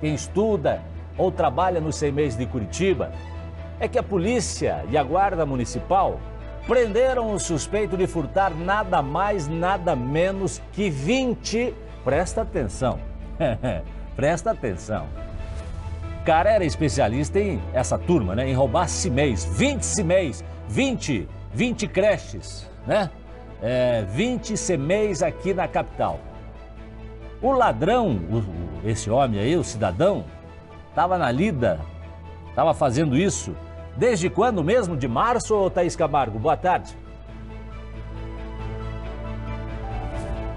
quem estuda ou trabalha nos CMEs de Curitiba, é que a polícia e a guarda municipal prenderam o suspeito de furtar nada mais, nada menos que 20... Presta atenção, presta atenção. O cara era especialista em essa turma, né? Em roubar CMEs, 20 CMEs, 20 creches, né? 20 CMEs aqui na capital. O ladrão, esse homem aí, o cidadão, estava na lida, estava fazendo isso. Desde quando mesmo? De março, ou Thaís Camargo? Boa tarde.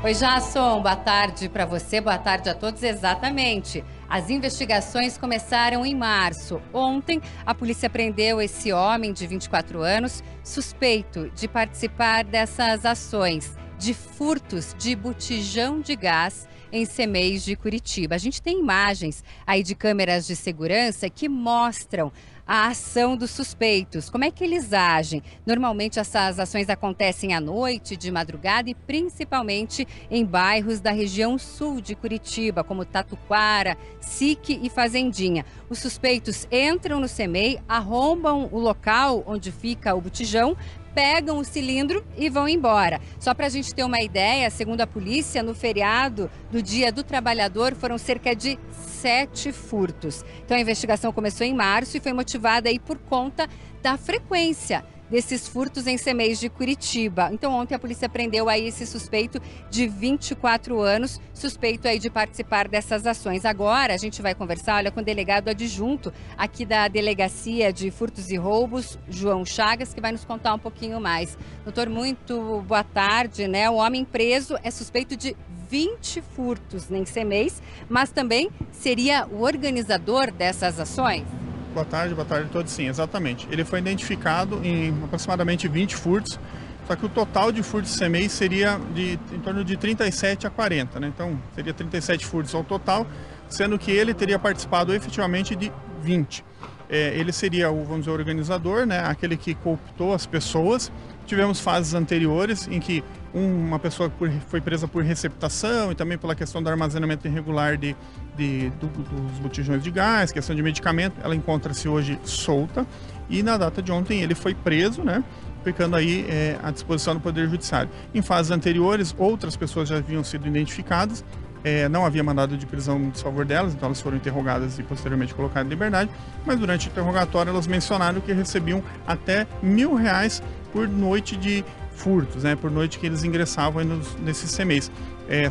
Oi, Jasson, boa tarde para você, boa tarde a todos. Exatamente. As investigações começaram em março. Ontem, a polícia prendeu esse homem de 24 anos, suspeito de participar dessas ações de furtos de botijão de gás em CMEs de Curitiba. A gente tem imagens aí de câmeras de segurança que mostram a ação dos suspeitos. Como é que eles agem? Normalmente essas ações acontecem à noite, de madrugada e principalmente em bairros da região sul de Curitiba, como Tatuquara, Sique e Fazendinha. Os suspeitos entram no CMEI, arrombam o local onde fica o botijão, pegam o cilindro e vão embora. Só para a gente ter uma ideia, segundo a polícia, no feriado do Dia do Trabalhador foram cerca de 7 furtos. Então a investigação começou em março e foi motivada aí por conta da frequência desses furtos em CMEs de Curitiba. Então ontem a polícia prendeu aí esse suspeito de 24 anos, suspeito aí de participar dessas ações. Agora a gente vai conversar, olha, com o delegado adjunto aqui da Delegacia de Furtos e Roubos, João Chagas, que vai nos contar um pouquinho mais. Doutor, muito boa tarde, né? O homem preso é suspeito de 20 furtos em CMEs, mas também seria o organizador dessas ações? Boa tarde a todos. Sim, exatamente. Ele foi identificado em aproximadamente 20 furtos, só que o total de furtos de CMEI seria em torno de 37 a 40, né? Então, seria 37 furtos ao total, sendo que ele teria participado efetivamente de 20. Ele seria vamos dizer, o organizador, né? Aquele que cooptou as pessoas. Tivemos fases anteriores em que uma pessoa foi presa por receptação e também pela questão do armazenamento irregular dos botijões de gás, questão de medicamento. Ela encontra-se hoje solta e na data de ontem ele foi preso, né? Ficando aí à disposição do Poder Judiciário. Em fases anteriores, outras pessoas já haviam sido identificadas. Não havia mandado de prisão em desfavor delas, então elas foram interrogadas e posteriormente colocadas em liberdade, mas durante o interrogatório elas mencionaram que recebiam até R$1.000 por noite de furtos, né, por noite que eles ingressavam nesses CMEs.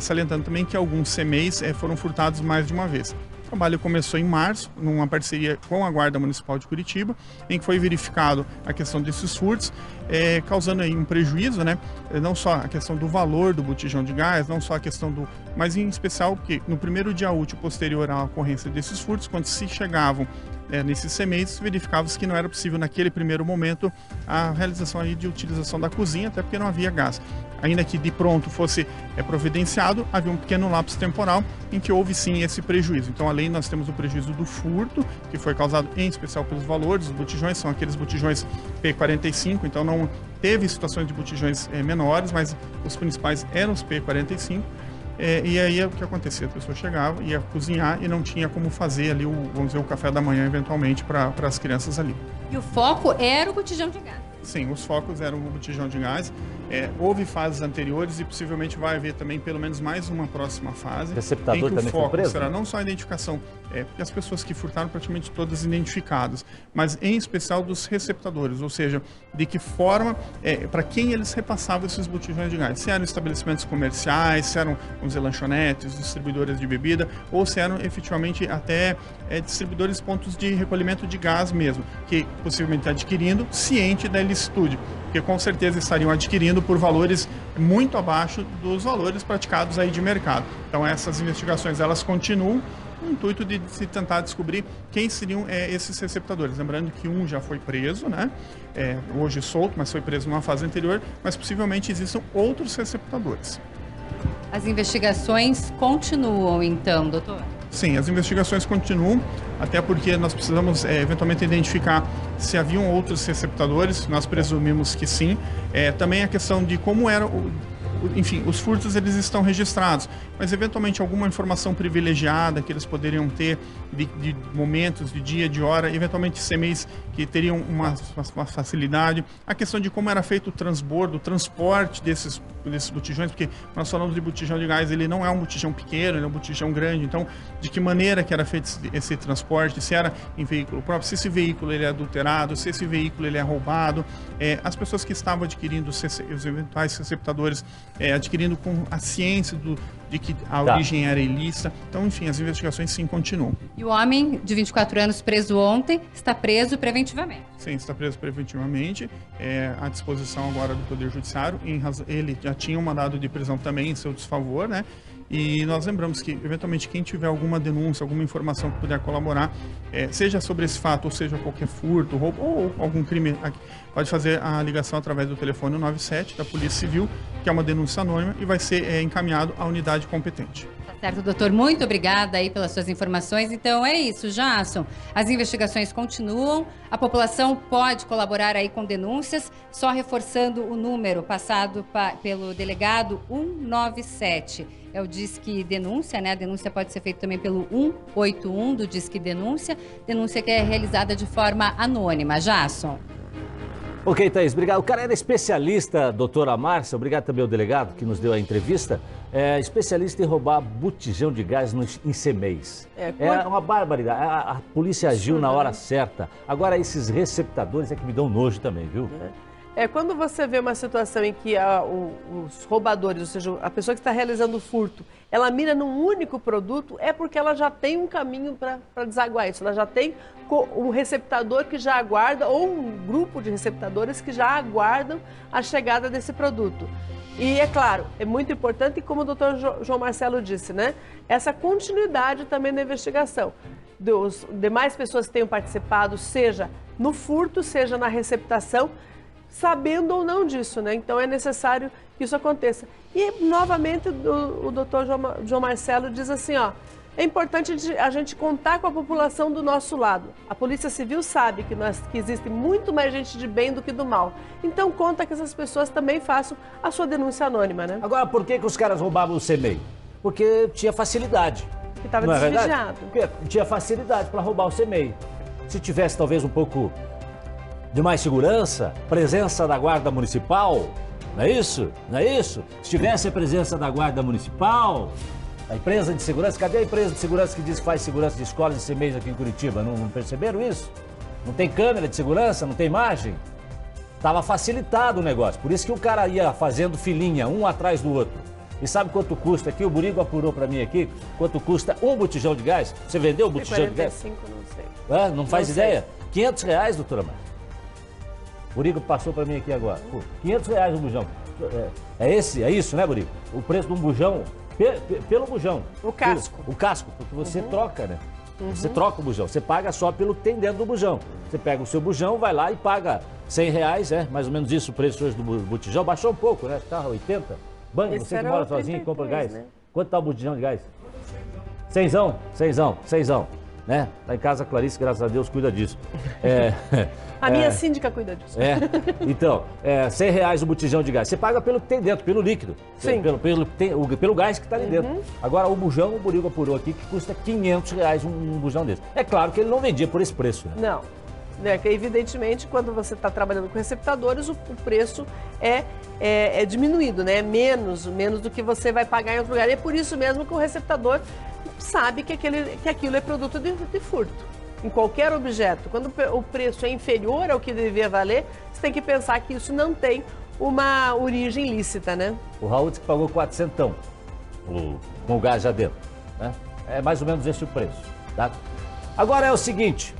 Salientando também que alguns CMEs foram furtados mais de uma vez. O trabalho começou em março, numa parceria com a Guarda Municipal de Curitiba, em que foi verificado a questão desses furtos, causando aí um prejuízo, né? Não só a questão do valor do botijão de gás, não só a questão mas em especial porque no primeiro dia útil posterior à ocorrência desses furtos, quando se chegavam nesses CMEs, verificava-se que não era possível naquele primeiro momento a realização aí de utilização da cozinha, até porque não havia gás. Ainda que de pronto fosse providenciado, havia um pequeno lapso temporal em que houve sim esse prejuízo. Então, além nós temos o prejuízo do furto, que foi causado em especial pelos valores. Os botijões são aqueles botijões P45, então não teve situações de botijões menores, mas os principais eram os P45. E aí o que acontecia? A pessoa chegava, ia cozinhar e não tinha como fazer ali vamos dizer, o café da manhã eventualmente para as crianças ali. E o foco era o botijão de gás? Sim, os focos eram o botijão de gás. Houve fases anteriores e possivelmente vai haver também pelo menos mais uma próxima fase. Receptador em que também o foco foi preso? Será não só a identificação, porque as pessoas que furtaram praticamente todas identificadas, mas em especial dos receptadores, ou seja, de que forma, para quem eles repassavam esses botijões de gás. Se eram estabelecimentos comerciais, se eram, vamos dizer, lanchonetes, distribuidores de bebida, ou se eram efetivamente até distribuidores de pontos de recolhimento de gás mesmo, que possivelmente adquirindo ciente da ilicitude, porque com certeza estariam adquirindo por valores muito abaixo dos valores praticados aí de mercado. Então essas investigações elas continuam no intuito de se tentar descobrir quem seriam esses receptadores. Lembrando que um já foi preso, né? Hoje solto, mas foi preso numa fase anterior, mas possivelmente existam outros receptadores. As investigações continuam então, doutor? Sim, as investigações continuam, até porque nós precisamos eventualmente identificar se haviam outros receptadores, nós presumimos que sim. Também a questão de como era enfim, os furtos eles estão registrados, mas eventualmente alguma informação privilegiada que eles poderiam ter de momentos, de dia, de hora, eventualmente CMEs que teriam uma facilidade. A questão de como era feito o transbordo, o transporte desses botijões, porque nós falamos de botijão de gás, ele não é um botijão pequeno, ele é um botijão grande, então de que maneira que era feito esse transporte, se era em veículo próprio, se esse veículo ele é adulterado, se esse veículo ele é roubado, as pessoas que estavam adquirindo os eventuais receptadores, adquirindo com a ciência de que a origem era ilícita. Então, enfim, as investigações sim continuam. E o homem de 24 anos preso ontem está preso preventivamente? Sim, está preso preventivamente, à disposição agora do Poder Judiciário. Ele já tinha um mandado de prisão também em seu desfavor, né? E nós lembramos que, eventualmente, quem tiver alguma denúncia, alguma informação que puder colaborar, seja sobre esse fato, ou seja qualquer furto, roubo ou algum crime, pode fazer a ligação através do telefone 97 da Polícia Civil, que é uma denúncia anônima, e vai ser encaminhado à unidade competente. Tá certo, doutor. Muito obrigada aí pelas suas informações. Então é isso, Jasson. As investigações continuam. A população pode colaborar aí com denúncias, só reforçando o número passado pelo delegado 197. É o Disque Denúncia, né? A denúncia pode ser feita também pelo 181 do Disque Denúncia. Denúncia que é realizada de forma anônima. Jasson. Ok, Thaís, obrigado. O cara era especialista, doutora Márcia, obrigado também ao delegado que nos deu a entrevista, especialista em roubar botijão de gás em CMEs. É uma barbaridade. A polícia agiu na hora certa. Agora, esses receptadores é que me dão nojo também, viu? Quando você vê uma situação em que os roubadores, ou seja, a pessoa que está realizando o furto, ela mira num único produto, é porque ela já tem um caminho para desaguar isso. Ela já tem um receptador que já aguarda, ou um grupo de receptadores que já aguardam a chegada desse produto. E é claro, é muito importante, como o doutor João Marcelo disse, né? Essa continuidade também na investigação. Dos demais pessoas que tenham participado, seja no furto, seja na receptação, sabendo ou não disso, né? Então é necessário que isso aconteça. E, novamente, o doutor João Marcelo diz assim, ó, é importante a gente contar com a população do nosso lado. A Polícia Civil sabe que existe muito mais gente de bem do que do mal. Então conta que essas pessoas também façam a sua denúncia anônima, né? Agora, por que os caras roubavam o CMEI? Porque tinha facilidade. Que estava desvigiado. Porque tinha facilidade para roubar o CMEI. Se tivesse talvez um pouco de mais segurança, presença da Guarda Municipal, não é isso? Não é isso? Se tivesse a presença da Guarda Municipal, a empresa de segurança, cadê a empresa de segurança que diz que faz segurança de escolas e CMEs aqui em Curitiba? Não perceberam isso? Não tem câmera de segurança, não tem imagem? Tava facilitado o negócio, por isso que o cara ia fazendo filinha, um atrás do outro. E sabe quanto custa aqui? O Burigo apurou para mim aqui, quanto custa um botijão de gás? Você vendeu o botijão de gás? 45, não sei. Não faz ideia? R$500, doutora Márcia. O Burigo passou para mim aqui agora. Pô, R$500 um bujão. É isso, né, Burigo? O preço de um bujão, pelo bujão. O casco. O casco, porque você troca, né? Você troca o bujão, você paga só pelo que tem dentro do bujão. Você pega o seu bujão, vai lá e paga R$100, mais ou menos isso o preço hoje do botijão. Baixou um pouco, né? Tá 80. Banho, você que mora sozinho e compra gás. Né? Quanto tá o botijão de gás? Cenzão. Né? Lá em casa a Clarice, graças a Deus, cuida disso. A minha síndica cuida disso. Então, R$100 o botijão de gás. Você paga pelo que tem dentro, pelo líquido. Sim. Pelo gás que está ali dentro. Agora, o bujão, o Burigo apurou aqui, que custa R$500 um bujão desse. É claro que ele não vendia por esse preço, né? Não. Evidentemente, quando você está trabalhando com receptadores, o preço é diminuído, né? Menos do que você vai pagar em outro lugar. E é por isso mesmo que o receptador sabe que aquilo é produto de furto. Em qualquer objeto, quando o preço é inferior ao que deveria valer, você tem que pensar que isso não tem uma origem lícita, né? O Raul disse que pagou 400 com o gás já dentro, né? É mais ou menos esse o preço, tá? Agora é o seguinte,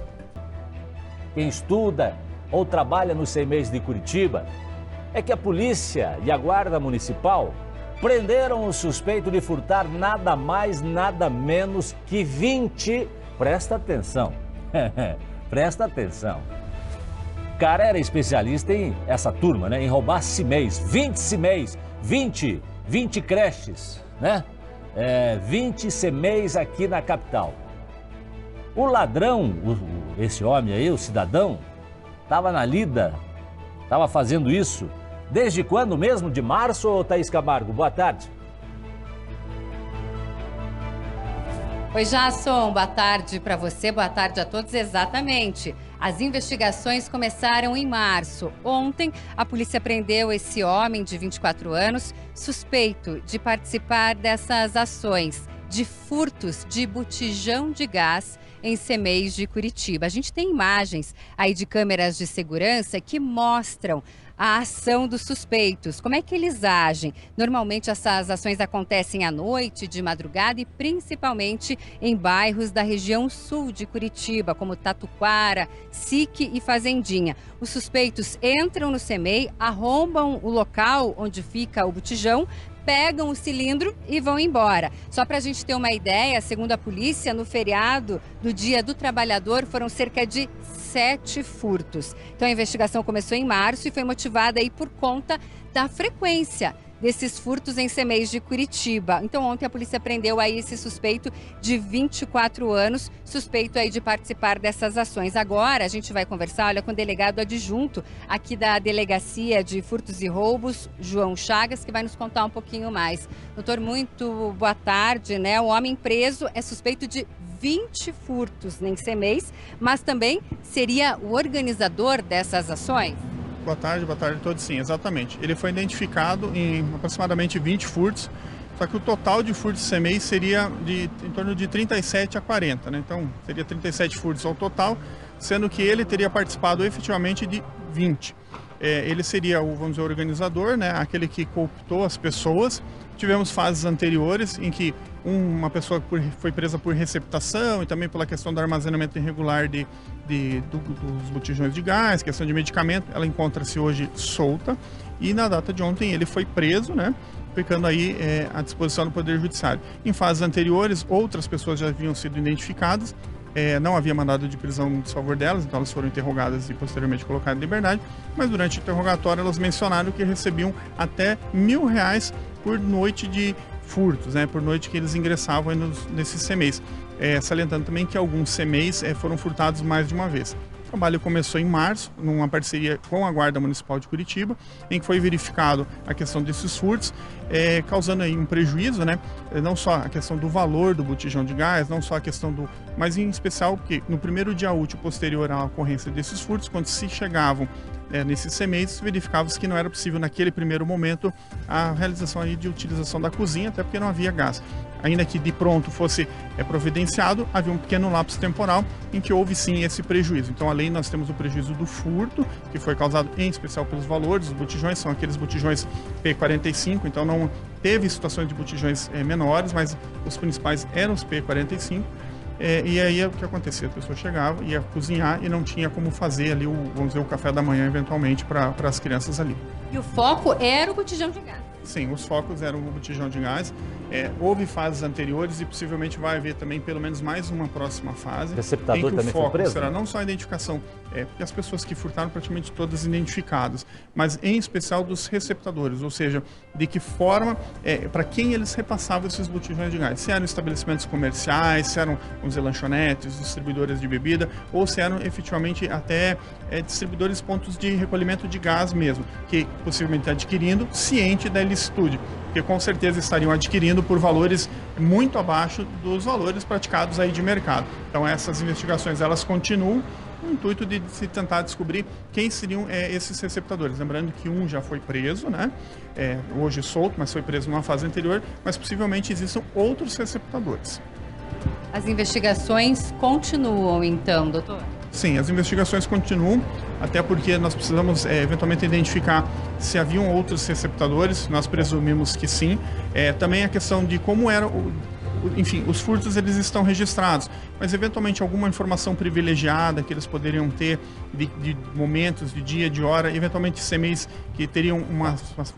quem estuda ou trabalha nos CMEs de Curitiba, é que a polícia e a Guarda Municipal prenderam o suspeito de furtar nada mais, nada menos que 20... Presta atenção, presta atenção. O cara era especialista essa turma, né? Em roubar CMEs, 20 CMEs, 20 creches, né? 20 CMEs aqui na capital. O ladrão, esse homem aí, o cidadão, estava na lida, estava fazendo isso Desde quando mesmo? De março, ou Thaís Camargo? Boa tarde. Oi, Jasson, boa tarde para você, boa tarde a todos. Exatamente. As investigações começaram em março. Ontem, a polícia prendeu esse homem de 24 anos, suspeito de participar dessas ações de furtos de botijão de gás em CEMEIs de Curitiba. A gente tem imagens aí de câmeras de segurança que mostram a ação dos suspeitos. Como é que eles agem? Normalmente essas ações acontecem à noite, de madrugada e principalmente em bairros da região sul de Curitiba, como Tatuquara, Sique e Fazendinha. Os suspeitos entram no CEMEI, arrombam o local onde fica o botijão, pegam o cilindro e vão embora. Só para a gente ter uma ideia, segundo a polícia, no feriado do Dia do Trabalhador foram cerca de 7 furtos. Então a investigação começou em março e foi motivada aí por conta da frequência desses furtos em CEMEIs de Curitiba. Então ontem a polícia prendeu aí esse suspeito de 24 anos, suspeito aí de participar dessas ações. Agora a gente vai conversar, olha, com o delegado adjunto aqui da Delegacia de Furtos e Roubos, João Chagas, que vai nos contar um pouquinho mais. Doutor, muito boa tarde, né? O homem preso é suspeito de 20 furtos em CEMEIs, mas também seria o organizador dessas ações? Boa tarde a todos. Sim, exatamente. Ele foi identificado em aproximadamente 20 furtos, só que o total de furtos de CEMEI seria em torno de 37 a 40, né? Então, seria 37 furtos ao total, sendo que ele teria participado efetivamente de 20. Ele seria vamos dizer, o organizador, né? Aquele que cooptou as pessoas. Tivemos fases anteriores em que uma pessoa foi presa por receptação e também pela questão do armazenamento irregular dos botijões de gás, questão de medicamento. Ela encontra-se hoje solta e na data de ontem ele foi preso, né? Ficando aí à disposição do Poder Judiciário. Em fases anteriores, outras pessoas já haviam sido identificadas. Não havia mandado de prisão em desfavor delas, então elas foram interrogadas e posteriormente colocadas em liberdade, mas durante o interrogatório elas mencionaram que recebiam até R$1.000 por noite de furtos, né, por noite que eles ingressavam nesses CEMEIs. Salientando também que alguns CEMEIs foram furtados mais de uma vez. O trabalho começou em março, numa parceria com a Guarda Municipal de Curitiba, em que foi verificado a questão desses furtos, causando aí um prejuízo, né? Não só a questão do valor do botijão de gás, não só a questão mas em especial porque no primeiro dia útil posterior à ocorrência desses furtos, quando se chegavam nesses CEMEIs, verificava-se que não era possível naquele primeiro momento a realização aí de utilização da cozinha, até porque não havia gás. Ainda que de pronto fosse providenciado, havia um pequeno lapso temporal em que houve sim esse prejuízo. Então, além nós temos o prejuízo do furto, que foi causado em especial pelos valores dos botijões, são aqueles botijões P45, então não teve situações de botijões menores, mas os principais eram os P45. E aí o que acontecia? A pessoa chegava, ia cozinhar e não tinha como fazer ali vamos dizer, o café da manhã eventualmente para as crianças ali. E o foco era o botijão de gás? Sim, os focos eram o botijão de gás. Houve fases anteriores e possivelmente vai haver também pelo menos mais uma próxima fase. O receptador também foi preso? Será não só a identificação, porque as pessoas que furtaram praticamente todas identificadas, mas em especial dos receptadores, ou seja, de que forma, para quem eles repassavam esses botijões de gás. Se eram estabelecimentos comerciais, se eram, vamos dizer, lanchonetes, distribuidores de bebida, ou se eram efetivamente até distribuidores pontos de recolhimento de gás mesmo, que possivelmente adquirindo ciente da ilicitude, porque com certeza estariam adquirindo por valores muito abaixo dos valores praticados aí de mercado. Então essas investigações elas continuam com o intuito de se tentar descobrir quem seriam esses receptadores. Lembrando que um já foi preso, né? Hoje solto, mas foi preso numa fase anterior, mas possivelmente existam outros receptadores. As investigações continuam então, doutor? Sim, as investigações continuam, até porque nós precisamos eventualmente identificar se haviam outros receptadores, nós presumimos que sim. Também a questão de como era enfim, os furtos eles estão registrados, mas eventualmente alguma informação privilegiada que eles poderiam ter de momentos, de dia, de hora, eventualmente CEMEIs que teriam uma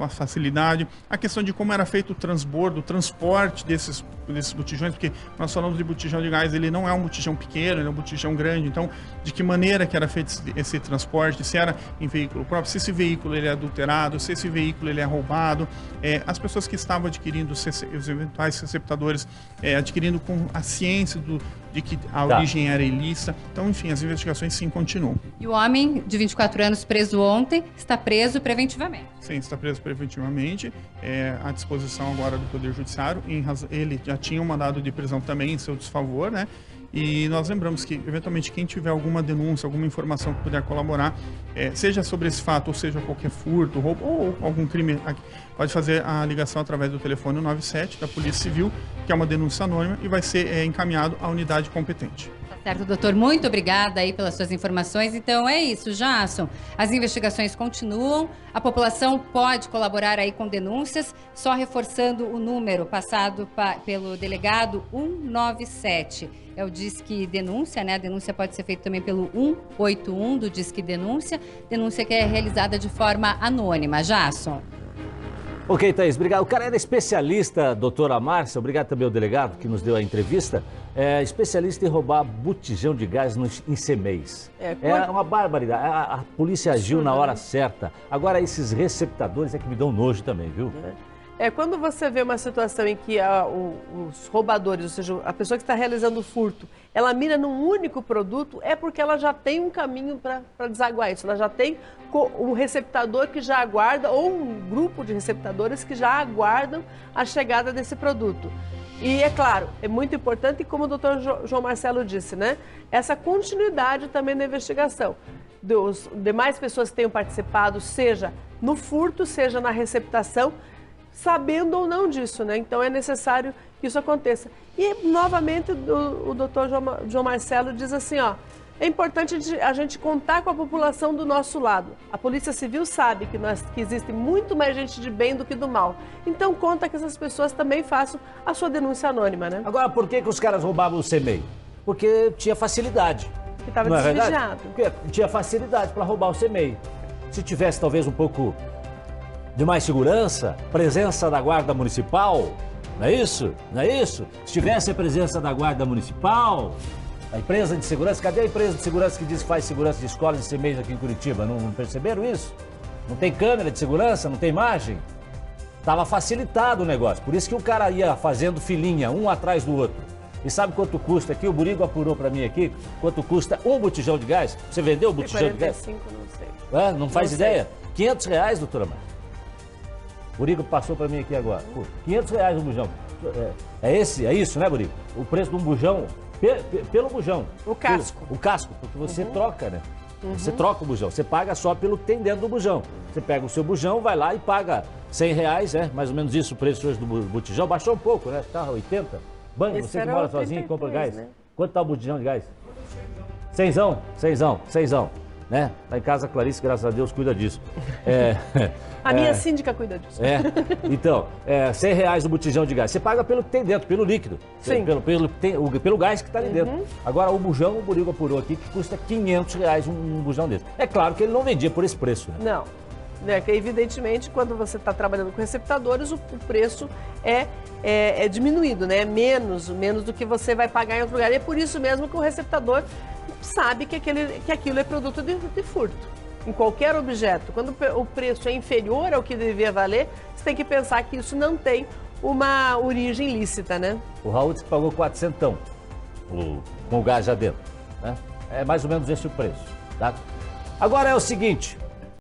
facilidade. A questão de como era feito o transbordo, o transporte desses botijões, porque nós falamos de botijão de gás, ele não é um botijão pequeno, ele é um botijão grande, então de que maneira que era feito esse transporte, se era em veículo próprio, se esse veículo ele é adulterado, se esse veículo ele é roubado, as pessoas que estavam adquirindo os eventuais receptadores adquirindo com a ciência de que a origem era ilícita. Então, enfim, as investigações sim continuam. E o homem de 24 anos preso ontem está preso preventivamente? Sim, está preso preventivamente, à disposição agora do Poder Judiciário. Ele já tinha um mandado de prisão também em seu desfavor, né? E nós lembramos que, eventualmente, quem tiver alguma denúncia, alguma informação que puder colaborar, seja sobre esse fato, ou seja qualquer furto, roubo ou algum crime, pode fazer a ligação através do telefone 97 da Polícia Civil, que é uma denúncia anônima, e vai ser encaminhado à unidade competente. Tá certo, doutor. Muito obrigada aí pelas suas informações. Então é isso, Jasson. As investigações continuam. A população pode colaborar aí com denúncias, só reforçando o número passado pelo delegado 197. É o Disque Denúncia, né? A denúncia pode ser feita também pelo 181 do Disque Denúncia. Denúncia que é realizada de forma anônima. Jasson. Ok, Thaís, obrigado. O cara era especialista, doutora Márcia, obrigado também ao delegado que nos deu a entrevista, especialista em roubar botijão de gás em CEMEIs. É uma barbaridade. A polícia agiu na hora certa. Agora, esses receptadores é que me dão nojo também, viu? Quando você vê uma situação em que os roubadores, ou seja, a pessoa que está realizando o furto, ela mira num único produto, é porque ela já tem um caminho para desaguar isso. Ela já tem um receptador que já aguarda, ou um grupo de receptadores que já aguardam a chegada desse produto. E, é claro, é muito importante, como o doutor João Marcelo disse, né? Essa continuidade também da investigação. Dos demais pessoas que tenham participado, seja no furto, seja na receptação, sabendo ou não disso, né? Então é necessário que isso aconteça. E, novamente, o doutor João Marcelo diz assim, ó, é importante a gente contar com a população do nosso lado. A Polícia Civil sabe que existe muito mais gente de bem do que do mal. Então conta que essas pessoas também façam a sua denúncia anônima, né? Agora, por que os caras roubavam o CEMEI? Porque tinha facilidade. Que estava desvigiado. Porque tinha facilidade para roubar o CEMEI. Se tivesse talvez um pouco de mais segurança, presença da Guarda Municipal, não é isso? Não é isso? Se tivesse a presença da Guarda Municipal, a empresa de segurança, cadê a empresa de segurança que diz que faz segurança de escolas e CEMEIs aqui em Curitiba? Não perceberam isso? Não tem câmera de segurança, não tem imagem? Estava facilitado o negócio, por isso que o cara ia fazendo filinha, um atrás do outro. E sabe quanto custa aqui? O Burigo apurou para mim aqui, quanto custa um botijão de gás? Você vendeu o botijão de gás? 45, não sei. Não faz ideia? R$500, doutora Márcia. Burigo passou para mim aqui agora. Pô, R$500 um bujão. É isso, né, Burigo? O preço de um bujão, pelo bujão. O casco. O casco, porque você troca, né? Você troca o bujão, você paga só pelo que tem dentro do bujão. Você pega o seu bujão, vai lá e paga R$100, mais ou menos isso o preço hoje do botijão. Baixou um pouco, né? Tá 80. Banho, você que mora sozinho e compra gás. Né? Quanto tá o botijão de gás? Cenzão. Né? Lá em casa a Clarice, graças a Deus, cuida disso. A minha síndica cuida disso. Então, R$100 o botijão de gás. Você paga pelo que tem dentro, pelo líquido. Sim. Pelo gás que está ali dentro. Agora, o bujão, o Burigo apurou aqui, que custa R$500 um bujão desse. É claro que ele não vendia por esse preço, né? Não. Evidentemente, quando você está trabalhando com receptadores, o preço é diminuído, né? Menos do que você vai pagar em outro lugar. E é por isso mesmo que o receptador sabe que aquilo é produto de furto. Em qualquer objeto, quando o preço é inferior ao que devia valer, você tem que pensar que isso não tem uma origem lícita, né? O Raul disse que pagou 400 com o gás já dentro, né? É mais ou menos esse o preço, tá? Agora é o seguinte,